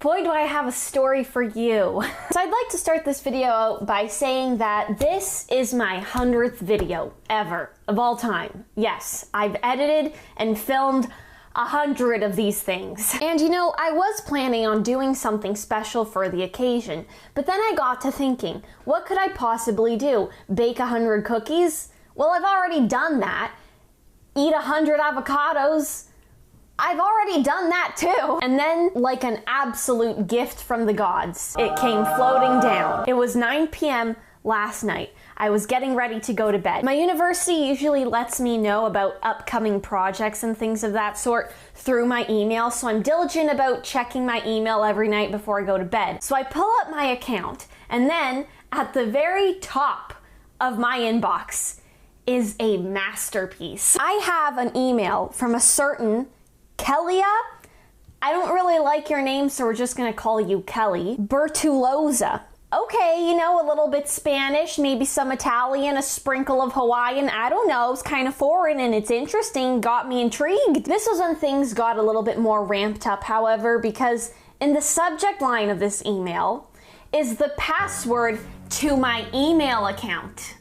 boy, do I have a story for you. So I'd like to start this video out by saying that this is my 100th video ever, of all time. Yes, I've edited and filmed 100 of these things. And you know, I was planning on doing something special for the occasion, but then I got to thinking, what could I possibly do? Bake 100 cookies? Well, I've already done that. Eat 100 avocados? I've already done that too. And then, like an absolute gift from the gods, it came floating down. It was 9 p.m. last night. I was getting ready to go to bed. My university usually lets me know about upcoming projects and things of that sort through my email, so I'm diligent about checking my email every night before I go to bed. So I pull up my account, and then at the very top of my inbox is a masterpiece. I have an email from a certain Kelia, I don't really like your name, so we're just gonna call you Kelly, Bertuloza. Okay, you know, a little bit Spanish, maybe some Italian, a sprinkle of Hawaiian, I don't know, it's kind of foreign and it's interesting, got me intrigued. This was when things got a little bit more ramped up, however, because in the subject line of this email is the password to my email account.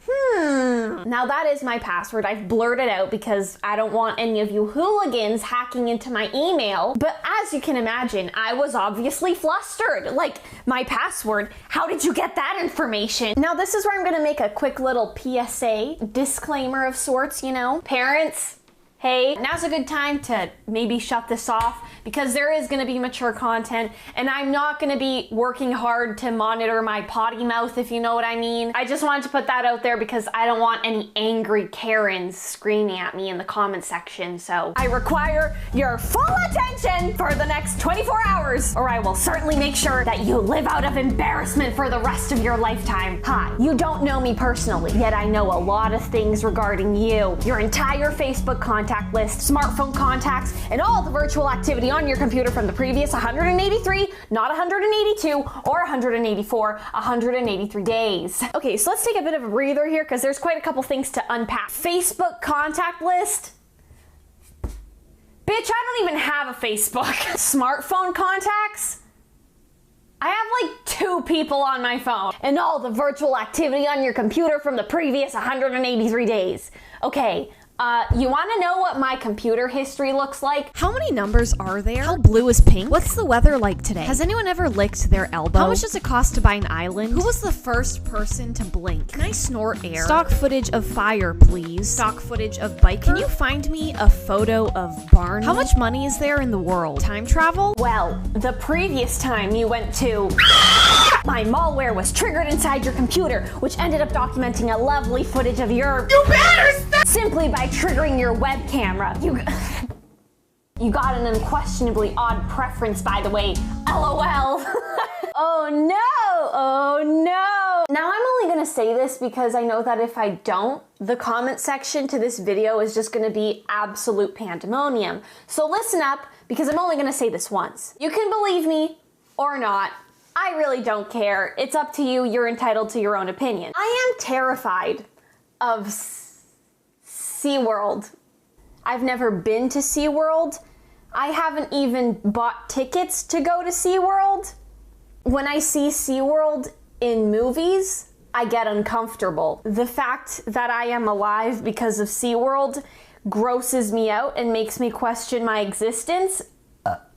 Now that is my password. I've blurred it out because I don't want any of you hooligans hacking into my email. But as you can imagine, I was obviously flustered. Like, my password, how did you get that information? Now this is where I'm gonna make a quick little PSA, disclaimer of sorts, you know. Parents, hey, now's a good time to maybe shut this off because there is gonna be mature content and I'm not gonna be working hard to monitor my potty mouth, if you know what I mean. I just wanted to put that out there because I don't want any angry Karens screaming at me in the comment section, so I require your full attention for the next 24 hours or I will certainly make sure that you live out of embarrassment for the rest of your lifetime. Hi, you don't know me personally, yet I know a lot of things regarding you. Your entire Facebook contact list, smartphone contacts, and all the virtual activity on your computer from the previous 183, not 182, or 184, 183 days. Okay, so let's take a bit of a breather here because there's quite a couple things to unpack. Facebook contact list? Bitch, I don't even have a Facebook. Smartphone contacts? I have like 2 people on my phone. And all the virtual activity on your computer from the previous 183 days. Okay. You want to know what my computer history looks like? How many numbers are there? How blue is pink? What's the weather like today? Has anyone ever licked their elbow? How much does it cost to buy an island? Who was the first person to blink? Can I snort air? Stock footage of fire, please. Stock footage of biker. Can you find me a photo of Barney? How much money is there in the world? Time travel? Well, the previous time you went to... my malware was triggered inside your computer, which ended up documenting a lovely footage of your... You better stop! Simply by triggering your web camera. You got an unquestionably odd preference, by the way. LOL. Oh no, oh no. Now I'm only gonna say this because I know that if I don't, the comment section to this video is just gonna be absolute pandemonium. So listen up, because I'm only gonna say this once. You can believe me or not. I really don't care. It's up to you. You're entitled to your own opinion. I am terrified of SeaWorld. I've never been to SeaWorld. I haven't even bought tickets to go to SeaWorld. When I see SeaWorld in movies, I get uncomfortable. The fact that I am alive because of SeaWorld grosses me out and makes me question my existence.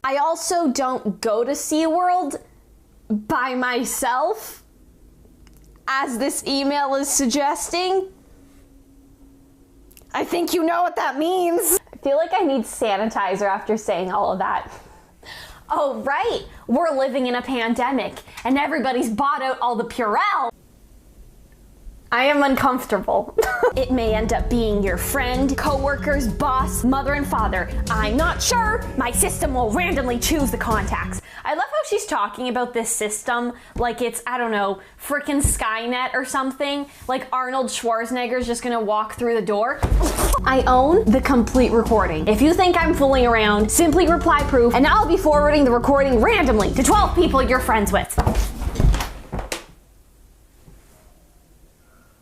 I also don't go to SeaWorld by myself, as this email is suggesting. I think you know what that means. I feel like I need sanitizer after saying all of that. Oh right, we're living in a pandemic and everybody's bought out all the Purell. I am uncomfortable. It may end up being your friend, co-workers, boss, mother and father. I'm not sure. My system will randomly choose the contacts. I love how she's talking about this system like it's, I don't know, frickin' Skynet or something. Like Arnold Schwarzenegger's just gonna walk through the door. I own the complete recording. If you think I'm fooling around, simply reply proof and I'll be forwarding the recording randomly to 12 people you're friends with.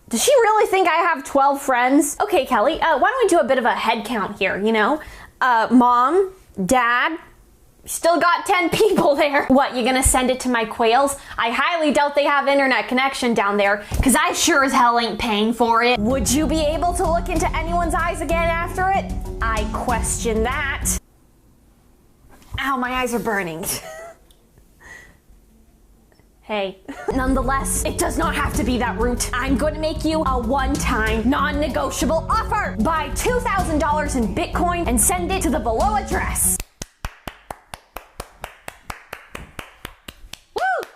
Does she really think I have 12 friends? Okay, Kelly, why don't we do a bit of a head count here, you know? Mom, Dad? Still got 10 people there. What, you gonna send it to my quails? I highly doubt they have internet connection down there, cause I sure as hell ain't paying for it. Would you be able to look into anyone's eyes again after it? I question that. Ow, my eyes are burning. Hey. Nonetheless, it does not have to be that route. I'm going to make you a one-time, non-negotiable offer. Buy $2,000 in Bitcoin and send it to the below address. Woo!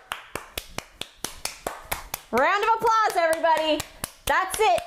Round of applause, everybody. That's it.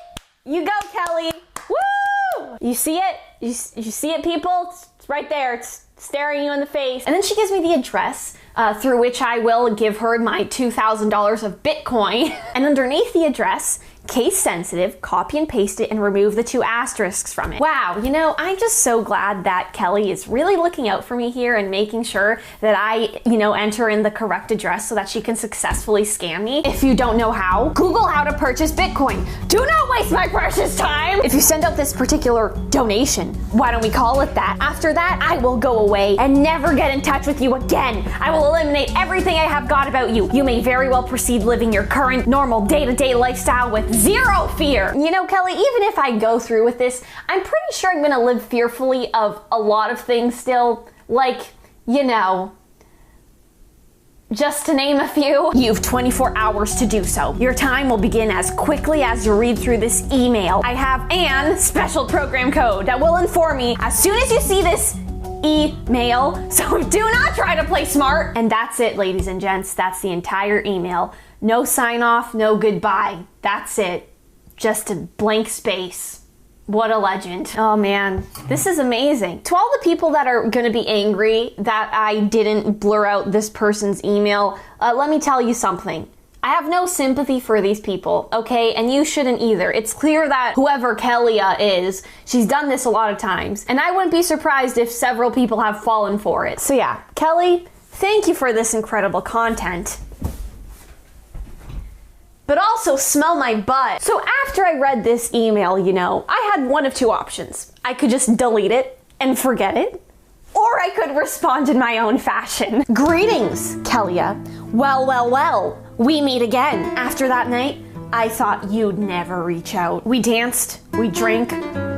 You go, Kelly. Woo! You see it? You see it, people? It's right there. It's staring you in the face. And then she gives me the address through which I will give her my $2,000 of Bitcoin. And underneath the address, case sensitive, copy and paste it and remove the 2 asterisks from it. Wow, you know, I'm just so glad that Kelly is really looking out for me here and making sure that I, you know, enter in the correct address so that she can successfully scam me. If you don't know how, Google how to purchase Bitcoin. Do not waste my precious time. If you send out this particular donation, why don't we call it that? After that, I will go away and never get in touch with you again. I will eliminate everything I have got about you. You may very well proceed living your current normal day-to-day lifestyle with zero fear. You know, Kelly, even if I go through with this, I'm pretty sure I'm gonna live fearfully of a lot of things still. Like, you know, just to name a few. You've 24 hours to do so. Your time will begin as quickly as you read through this email. I have an special program code that will inform me as soon as you see this email, so do not try to play smart. And that's it, ladies and gents. That's the entire email. No sign off, no goodbye. That's it. Just a blank space. What a legend. Oh man, this is amazing. To all the people that are gonna be angry that I didn't blur out this person's email, let me tell you something. I have no sympathy for these people, okay? And you shouldn't either. It's clear that whoever Kellia is, she's done this a lot of times. And I wouldn't be surprised if several people have fallen for it. So yeah, Kelly, thank you for this incredible content. But also smell my butt. So after I read this email, you know, I had one of 2 options. I could just delete it and forget it, or I could respond in my own fashion. Greetings, Kellia. Well, well, well, we meet again. After that night, I thought you'd never reach out. We danced, we drank,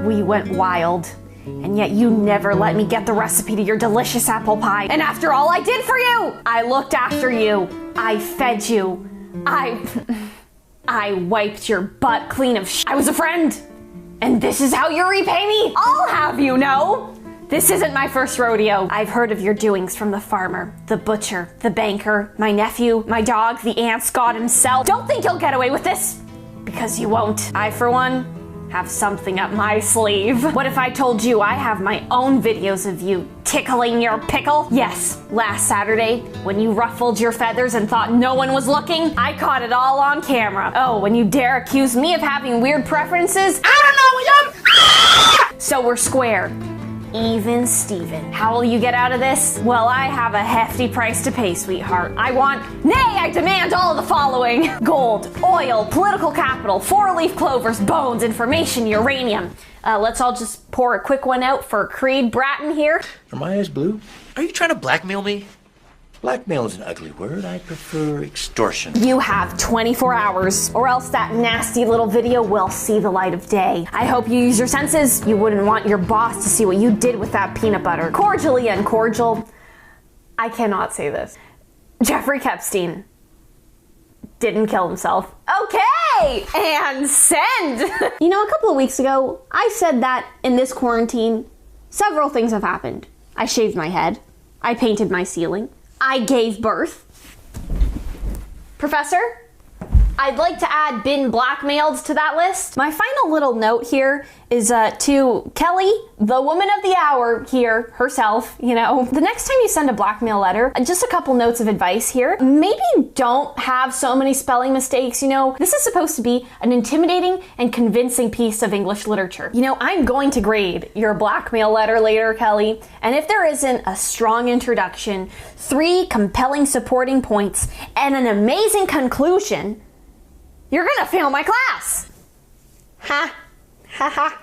we went wild. And yet you never let me get the recipe to your delicious apple pie. And after all I did for you, I looked after you, I fed you, I wiped your butt clean of I was a friend. And this is how you repay me. I'll have you know. This isn't my first rodeo. I've heard of your doings from the farmer, the butcher, the banker, my nephew, my dog, the ants god himself. Don't think you'll get away with this, because you won't. I, for one, have something up my sleeve. What if I told you I have my own videos of you tickling your pickle? Yes, last Saturday, when you ruffled your feathers and thought no one was looking, I caught it all on camera. Oh, when you dare accuse me of having weird preferences? I don't know, So we're square. Even Steven. How will you get out of this? Well, I have a hefty price to pay, sweetheart. I want, nay, I demand all of the following. Gold, oil, political capital, 4-leaf clovers, bones, information, uranium. Let's all just pour a quick one out for Creed Bratton here. Are my eyes blue? Are you trying to blackmail me? Blackmail is an ugly word. I prefer extortion. You have 24 hours, or else that nasty little video will see the light of day. I hope you use your senses. You wouldn't want your boss to see what you did with that peanut butter. Cordially uncordial. I cannot say this. Jeffrey Epstein didn't kill himself. Okay, and send. You know, a couple of weeks ago, I said that in this quarantine, several things have happened. I shaved my head. I painted my ceiling. I gave birth. Professor, I'd like to add been blackmailed to that list. My final little note here is to Kelly, the woman of the hour here, herself, you know. The next time you send a blackmail letter, just a couple notes of advice here. Maybe don't have so many spelling mistakes, you know. This is supposed to be an intimidating and convincing piece of English literature. You know, I'm going to grade your blackmail letter later, Kelly, and if there isn't a strong introduction, 3 compelling supporting points, and an amazing conclusion, you're gonna fail my class. Ha. Ha ha.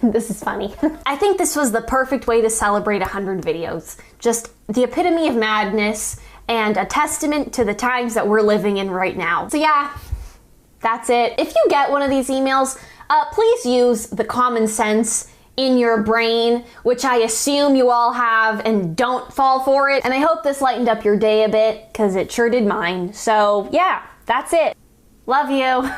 This is funny. I think this was the perfect way to celebrate 100 videos. Just the epitome of madness and a testament to the times that we're living in right now. So yeah, that's it. If you get one of these emails, please use the common sense in your brain, which I assume you all have, and don't fall for it. And I hope this lightened up your day a bit, because it sure did mine. So yeah, that's it. Love you.